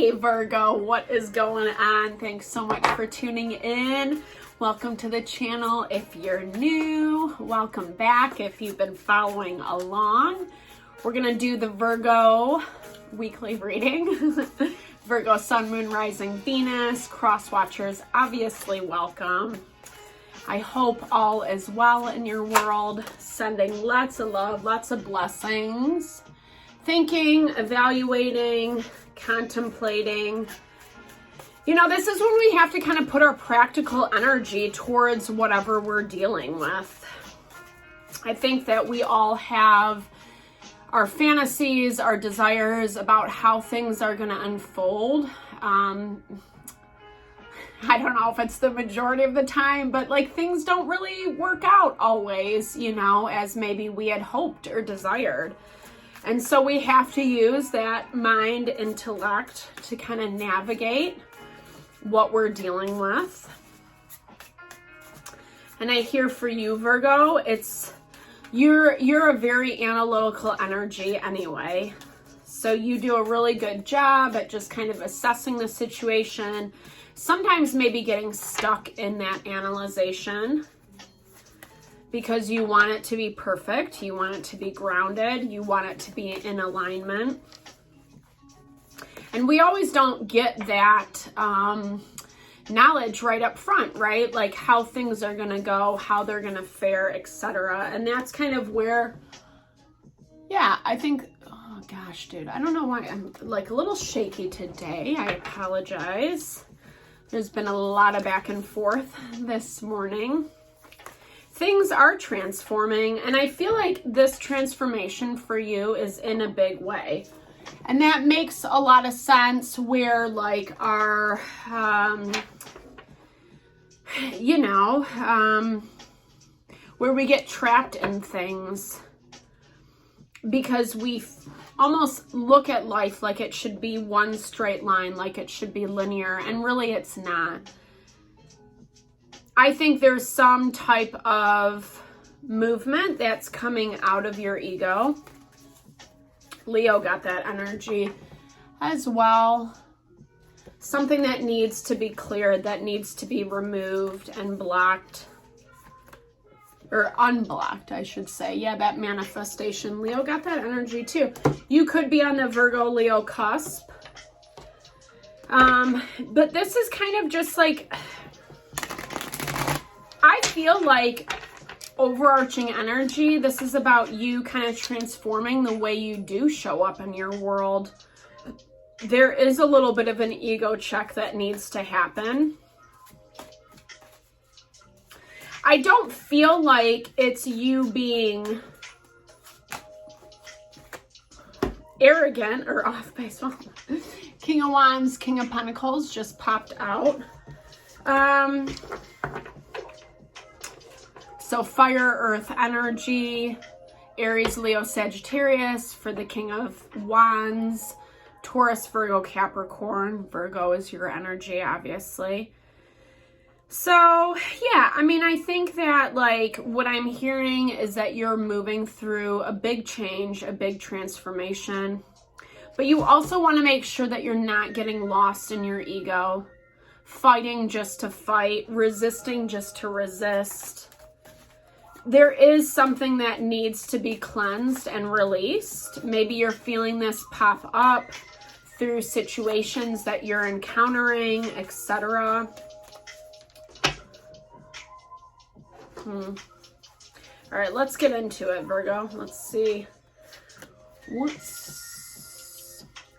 Hey Virgo, what is going on? Thanks so much for tuning in. Welcome to the channel if you're new. Welcome back if you've been following along. We're going to do the Virgo weekly reading. Virgo, Sun, Moon, Rising, Venus. Cross watchers, obviously welcome. I hope all is well in your world. Sending lots of love, lots of blessings. Thinking, evaluating, contemplating. You know, this is when we have to kind of put our practical energy towards whatever we're dealing with. I think that we all have our fantasies, our desires about how things are going to unfold. I don't know if it's the majority of the time, but like things don't really work out always, you know, as maybe we had hoped or desired. And so we have to use that mind intellect to kind of navigate what we're dealing with. And I hear for you, Virgo, it's you're a very analytical energy anyway. So you do a really good job at just kind of assessing the situation. Sometimes maybe getting stuck in that analyzation because you want it to be perfect. You want it to be grounded. You want it to be in alignment. And we always don't get that knowledge right up front, right? Like how things are going to go, how they're going to fare, etc. And that's kind of where, yeah, I think, oh gosh, dude, I don't know why I'm like a little shaky today. I apologize. There's been a lot of back and forth this morning. Things are transforming, and I feel like this transformation for you is in a big way. And that makes a lot of sense where like our, where we get trapped in things because we almost look at life like it should be one straight line, like it should be linear, and really it's not. I think there's some type of movement that's coming out of your ego. Leo got that energy as well. Something that needs to be cleared, that needs to be removed and blocked. Or unblocked, I should say. Yeah, that manifestation. Leo got that energy too. You could be on the Virgo-Leo cusp. But this is kind of just like, I feel like overarching energy, this is about you kind of transforming the way you do show up in your world. There is a little bit of an ego check that needs to happen. I don't feel like it's you being arrogant or off base. King of Wands, King of Pentacles just popped out. So fire, earth energy, Aries, Leo, Sagittarius for the King of Wands, Taurus, Virgo, Capricorn. Virgo is your energy, obviously. So, yeah, I mean, I think that, like, what I'm hearing is that you're moving through a big change, a big transformation. But you also want to make sure that you're not getting lost in your ego, fighting just to fight, resisting just to resist. There is something that needs to be cleansed and released. Maybe you're feeling this pop up through situations that you're encountering, etc. All right, let's get into it, Virgo. Let's see.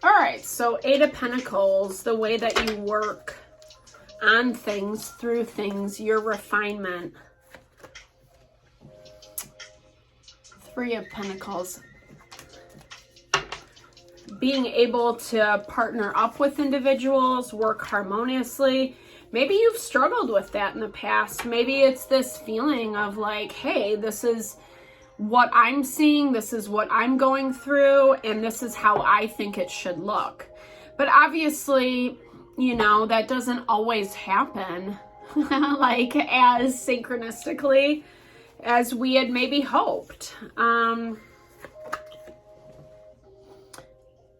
All right, so Eight of Pentacles, the way that you work on things, through things, your refinement. Three of Pentacles. Being able to partner up with individuals, work harmoniously. Maybe you've struggled with that in the past. Maybe it's this feeling of like, hey, this is what I'm seeing, this is what I'm going through, and this is how I think it should look. But obviously, you know, that doesn't always happen like as synchronistically as we had maybe hoped.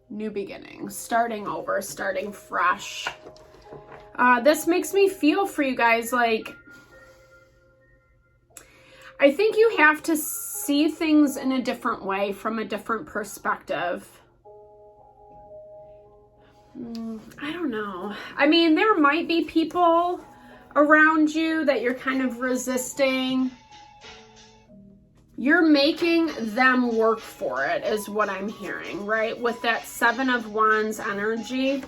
New beginnings, starting over, starting fresh. This makes me feel for you guys like, I think you have to see things in a different way, from a different perspective. I don't know. I mean, there might be people around you that you're kind of resisting. You're making them work for it, is what I'm hearing, right? With that Seven of Wands energy.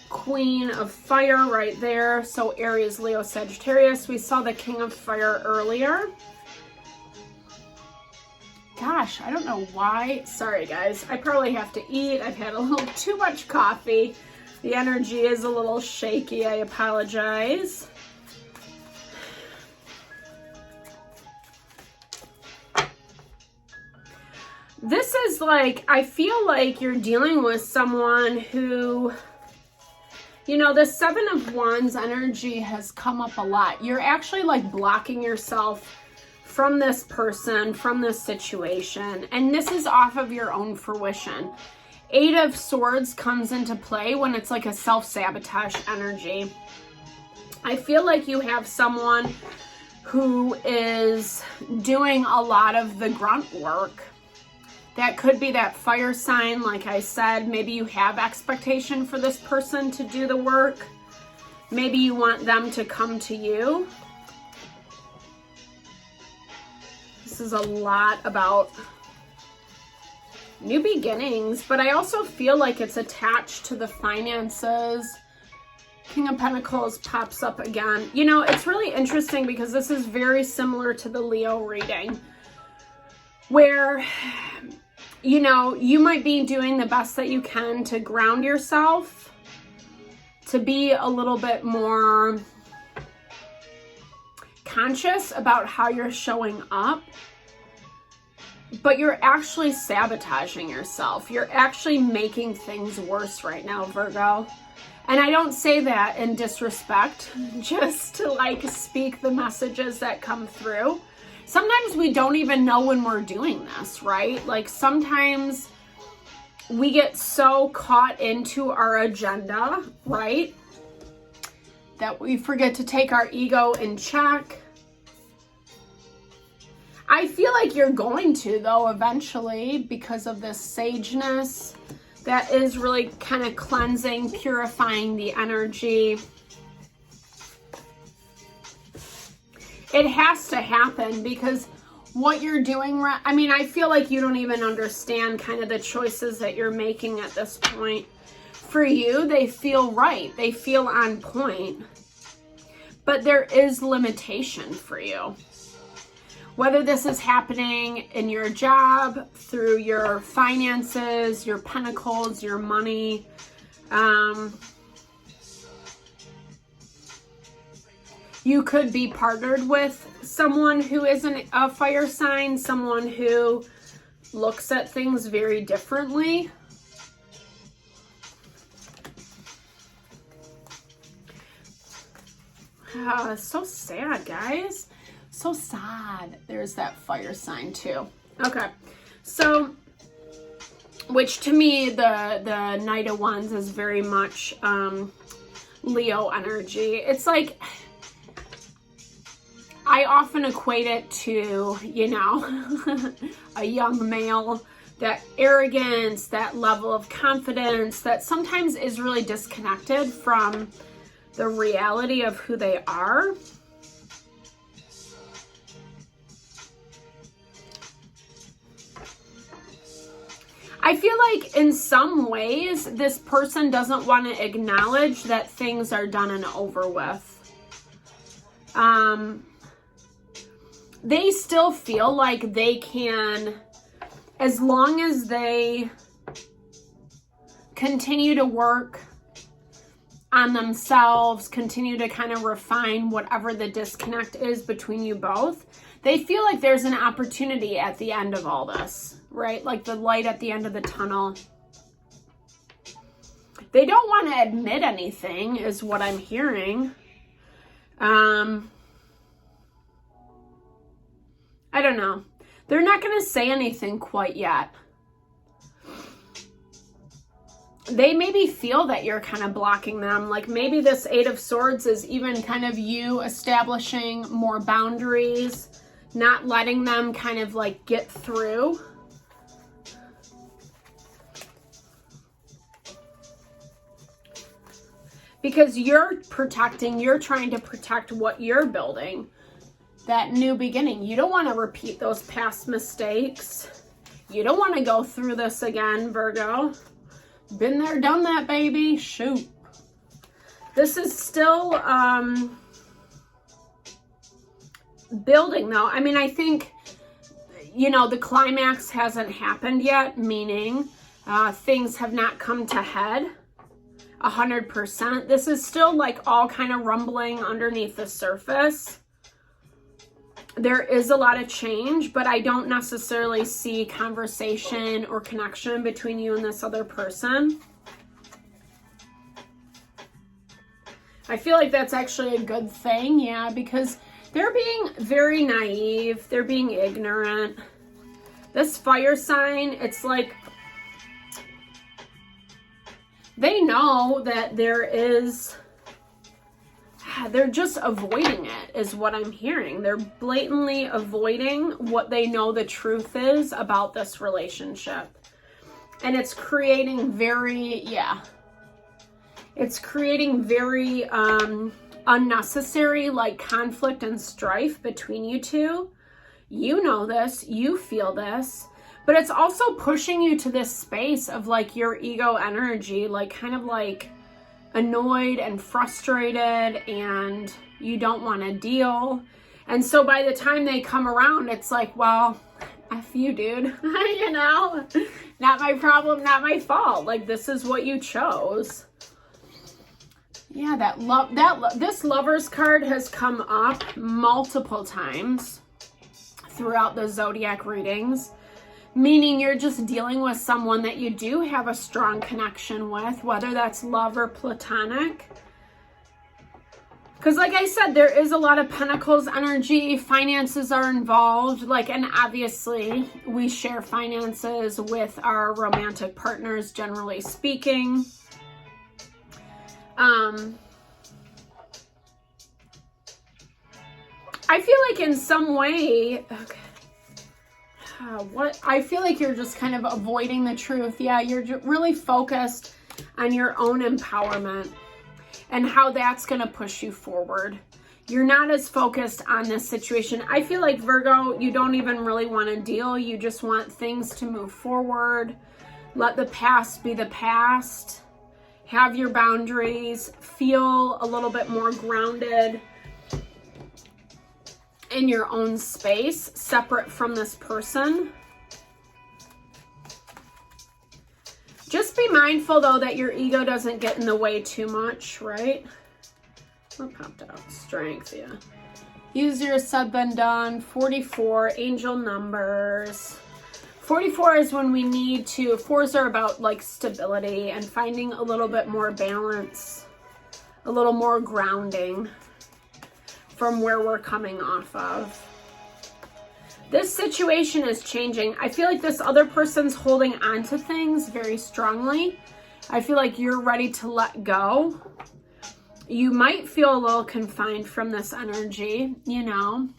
Queen of Fire right there. So Aries, Leo, Sagittarius. We saw the King of Fire earlier. Gosh, I don't know why. Sorry, guys. I probably have to eat. I've had a little too much coffee. The energy is a little shaky. I apologize. This is like, I feel like you're dealing with someone who, you know, the Seven of Wands energy has come up a lot. You're actually like blocking yourself from this person, from this situation, and this is off of your own fruition. Eight of Swords comes into play when it's like a self-sabotage energy. I feel like you have someone who is doing a lot of the grunt work. That could be that fire sign, like I said. Maybe you have expectation for this person to do the work. Maybe you want them to come to you. This is a lot about new beginnings, but I also feel like it's attached to the finances. King of Pentacles pops up again. You know, it's really interesting because this is very similar to the Leo reading, where, you know, you might be doing the best that you can to ground yourself, to be a little bit more conscious about how you're showing up, but you're actually sabotaging yourself. You're actually making things worse right now, Virgo. And I don't say that in disrespect, just to like speak the messages that come through. Sometimes we don't even know when we're doing this, right? Like sometimes we get so caught into our agenda, right, that we forget to take our ego in check. I feel like you're going to, though, eventually, because of this sageness that is really kind of cleansing, purifying the energy. It has to happen because what you're doing, I mean, I feel like you don't even understand kind of the choices that you're making at this point. For you, they feel right. They feel on point. But there is limitation for you. Whether this is happening in your job, through your finances, your pentacles, your money. You could be partnered with someone who isn't a fire sign, someone who looks at things very differently. So sad, guys. So sad. There's that fire sign too. Okay, so, which to me, the Knight of Wands is very much Leo energy. It's like, I often equate it to, you know, a young male, that arrogance, that level of confidence that sometimes is really disconnected from the reality of who they are. I feel like in some ways, this person doesn't want to acknowledge that things are done and over with. They still feel like they can, as long as they continue to work on themselves, continue to kind of refine whatever the disconnect is between you both, they feel like there's an opportunity at the end of all this, right? Like the light at the end of the tunnel. They don't want to admit anything, is what I'm hearing. I don't know. They're not going to say anything quite yet. they maybe feel that you're kind of blocking them. Like maybe this Eight of Swords is even kind of you establishing more boundaries, not letting them kind of like get through. Because you're trying to protect what you're building, that new beginning. You don't want to repeat those past mistakes. You don't want to go through this again, Virgo. Been there, done that, baby. Shoot. This is still building, though. I mean, I think, you know, the climax hasn't happened yet, meaning things have not come to head 100%. This is still like all kind of rumbling underneath the surface. There is a lot of change, but I don't necessarily see conversation or connection between you and this other person. I feel like that's actually a good thing, yeah, because they're being very naive. They're being ignorant. This fire sign, it's like they know that there is... They're just avoiding it, is what I'm hearing. They're blatantly avoiding what they know the truth is about this relationship. And it's creating very, it's creating very unnecessary like conflict and strife between you two. You know this, you feel this, but it's also pushing you to this space of like your ego energy, like kind of like annoyed and frustrated, and you don't want to deal. And so by the time they come around, it's like, well, F you, dude. You know, not my problem, not my fault. Like, this is what you chose. Yeah, this Lovers card has come up multiple times throughout the zodiac readings. Meaning you're just dealing with someone that you do have a strong connection with, whether that's love or platonic. Because like I said, there is a lot of Pentacles energy. Finances are involved. Like, and obviously we share finances with our romantic partners, generally speaking. I feel like in some way... Okay. I feel like you're just kind of avoiding the truth. Yeah, you're really focused on your own empowerment and how that's going to push you forward. You're not as focused on this situation. I feel like, Virgo, you don't even really want to deal. You just want things to move forward. Let the past be the past. Have your boundaries. Feel a little bit more grounded in your own space, separate from this person. Just be mindful, though, that your ego doesn't get in the way too much, right? What popped out? Strength, yeah. Use your said done. 44, angel numbers. 44 is when we need to, 4s are about like stability and finding a little bit more balance, a little more grounding from where we're coming off of. This situation is changing. I feel like this other person's holding on to things very strongly. I feel like you're ready to let go. You might feel a little confined from this energy, you know,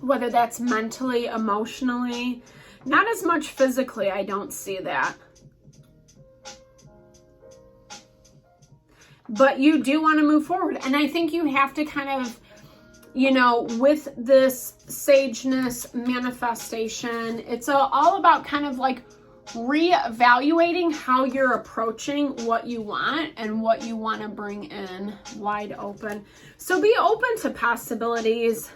whether that's mentally, emotionally, not as much physically. I don't see that. But you do want to move forward. And I think you have to kind of, you know, with this sageness manifestation, it's all about kind of like reevaluating how you're approaching what you want and what you want to bring in wide open. So be open to possibilities.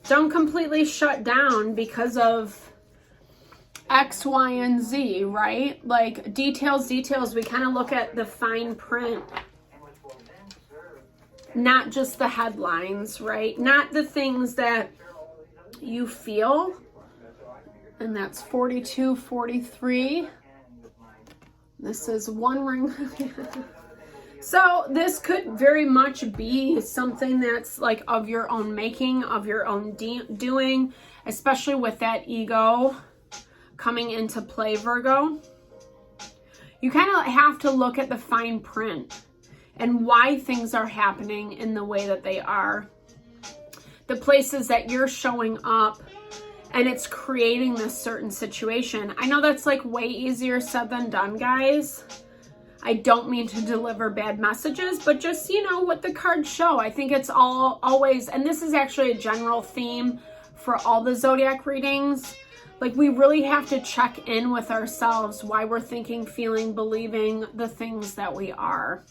Don't completely shut down because of X, Y, and Z, right? Like details. We kind of look at the fine print. Not just the headlines, right? Not the things that you feel. And that's 42, 43. This is one ring. So this could very much be something that's like of your own making, of your own doing, especially with that ego coming into play, Virgo. You kind of have to look at the fine print and why things are happening in the way that they are. The places that you're showing up and it's creating this certain situation. I know that's like way easier said than done, guys. I don't mean to deliver bad messages, but just, you know, what the cards show. I think it's always, and this is actually a general theme for all the zodiac readings. Like, we really have to check in with ourselves why we're thinking, feeling, believing the things that we are.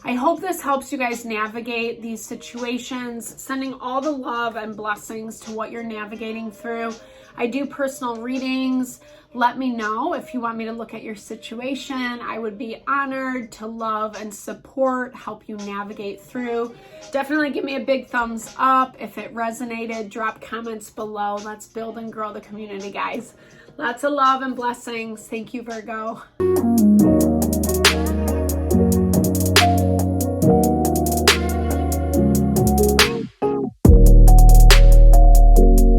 I hope this helps you guys navigate these situations, sending all the love and blessings to what you're navigating through. I do personal readings. Let me know if you want me to look at your situation. I would be honored to love and support, help you navigate through. Definitely give me a big thumbs up. If it resonated, drop comments below. Let's build and grow the community, guys. Lots of love and blessings. Thank you, Virgo.